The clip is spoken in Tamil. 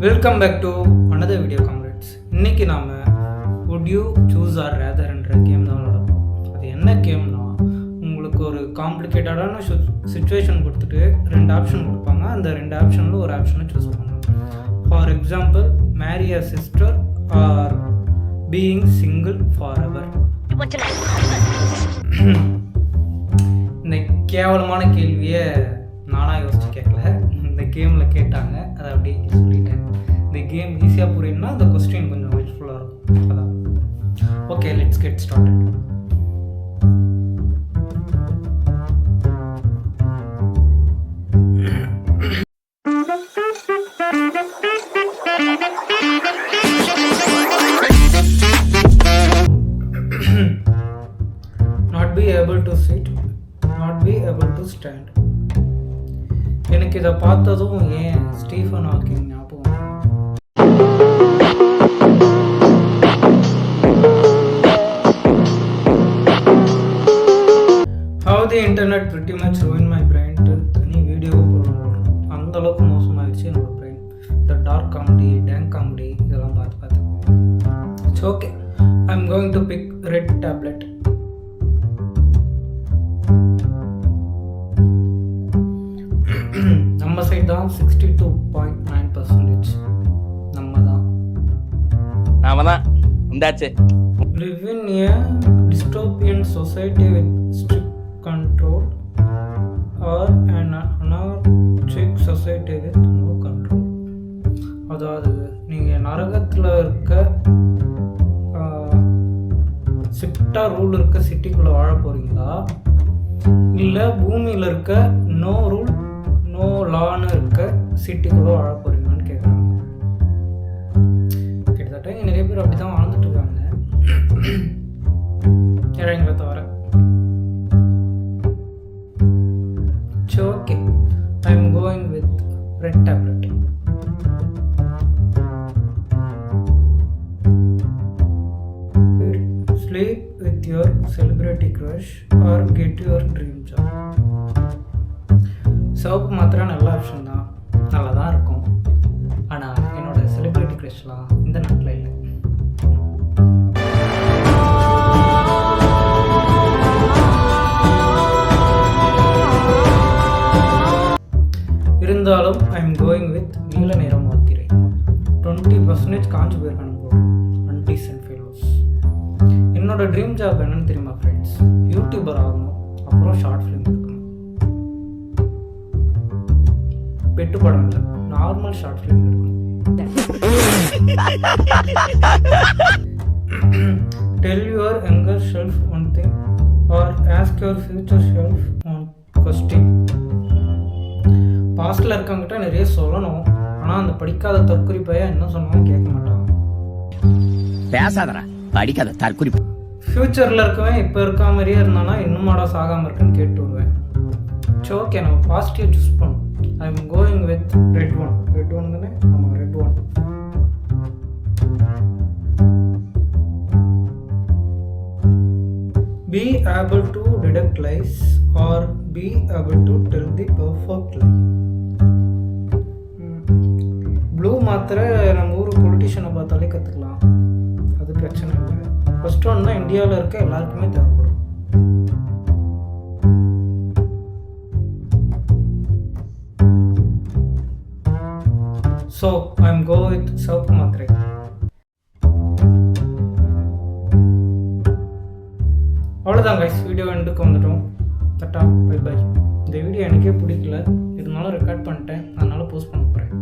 Welcome back to another video comrades. இன்றைக்கி நாம் வுட் யூ சூஸ் ஆர் ரேதர்ன்ற கேம் தான் விளாடுவோம். அது என்ன கேம்னா, உங்களுக்கு ஒரு காம்ப்ளிகேட்டடான சுச்சுவேஷன் கொடுத்துட்டு 2 ஆப்ஷன் கொடுப்பாங்க. அந்த 2 ஆப்ஷனில் ஒரு ஆப்ஷனை சூஸ் பண்ணணும். For example, marry a sister or being single forever. இந்த கேவலமான கேள்வியை நானாக யோசிச்சு கேட்கல, இந்த கேமில் கேட்டாங்க, அதை அப்படியே சொல்லிட்டேன். இந்த கேம் ஈஸியாக புரியணும்னா அந்த கொஸ்டின் கொஞ்சம் ஹெல்ப்ஃபுல்லாக இருக்கும். அதான். Okay, let's get started. Not be able to sit, not be able to stand. எனக்கு இதை பார்த்ததும் ஏன் ஸ்டீஃபன் ஹாக்கிங் ஞாபகம். How the internet pretty much ruined my brain. தனி வீடியோ அந்த அளவுக்கு மோசமாகிடுச்சு என்னோட பிரெயின். இந்த டார்க் காமெடி, டேங்க் காமெடி இதெல்லாம் பார்த்து it's okay. I am going to pick red tablet. நம்ம சைட் தான் 62.9%. நாம தான் இந்தாச்சு. Live in a dystopian society with strict control or an anarchic society with no control. அதாவது நீங்கள் நரகத்தில் இருக்க ஸ்ட்ரிக்டாக ரூல் இருக்க சிட்டிக்குள்ளே வாழ போகிறீங்களா, இல்லை பூமியில் இருக்க நோ ரூல் நோ லான்னு இருக்க சிட்டிக்குள்ளே வாழ போகிறீங்களான்னு கேட்குறாங்க. கிட்டத்தட்ட இங்கே நிறைய பேர் அப்படி தான் வாழ்ந்துட்டு இருக்காங்க, இறங்களை தவிர. சரி, okay. I am going with red tablet. Sleep with your celebrity crush or get your dream job. சிவப்பு மாத்திரை நல்ல ஆப்ஷன் தான், நல்லா தான் இருக்கும். ஆனால் என்னோட செலிப்ரிட்டி க்ரஷ்லாம் இந்த நாட்டில் இல்லை. இருந்தாலும் ஐ எம் கோயிங் வித் நீல நிற மாத்திரை. 20% காஞ்சி போயிருக்கான போடும். அன்டீசன்ட் ஃபெலோஸ். என்னோட ட்ரீம் ஜாப் என்னன்னு தெரியுமா ஃப்ரெண்ட்ஸ்? யூடியூபர் ஆகணும், அப்புறம் ஷார்ட் ஃபிலிம் எடுக்கணும். பெட்டு படம் இல்லை, நார்மல் ஷார்ட் ஃபிலிம் எடுக்கணும். Tell your younger self one thing or ask your future self one question. பாஸ்டில் இருக்கவங்கிட்ட நிறைய சொல்லணும், ஆனால் அந்த படிக்காத தற்குறி பையன் என்ன சொன்னாலும் கேட்க மாட்டாங்க. பேசாதடா, படிக்காத தற்குறி. ஃப்யூச்சரில் இருக்கவன் இப்போ இருக்கா மாதிரியே இருந்தானா இன்னுமாடா சாகாமல் இருக்குன்னு கேட்டு வருவேன். சரி, ஓகே, நம்ம பாசிட்டிவ் சூஸ் பண்ணோம். ஐ am going with red one. Red one தானே? ஆமாம், red one. Be able to detect lies or be able to tell the perfect lie. Blue மாத்திரை நம்ம ஊர் பொலிட்டிஷியனை பார்த்தாலே கற்றுக்கலாம், அது பிரச்சனை இல்லை. ஃபர்ஸ்ட் ஒன் தான் இந்தியாவில் இருக்க எல்லாருக்குமே தேவைப்படும். So I am go with சிவப்பு மாத்திரை. அவ்வளோதான் கைஸ், வீடியோ எண்டுக்கு வந்துட்டோம். தட்டா, பை பை. இந்த வீடியோ எனக்கே பிடிக்கல, இருந்தாலும் ரெக்கார்ட் பண்ணிட்டேன், அதனால் போஸ்ட் பண்ண போகிறேன்.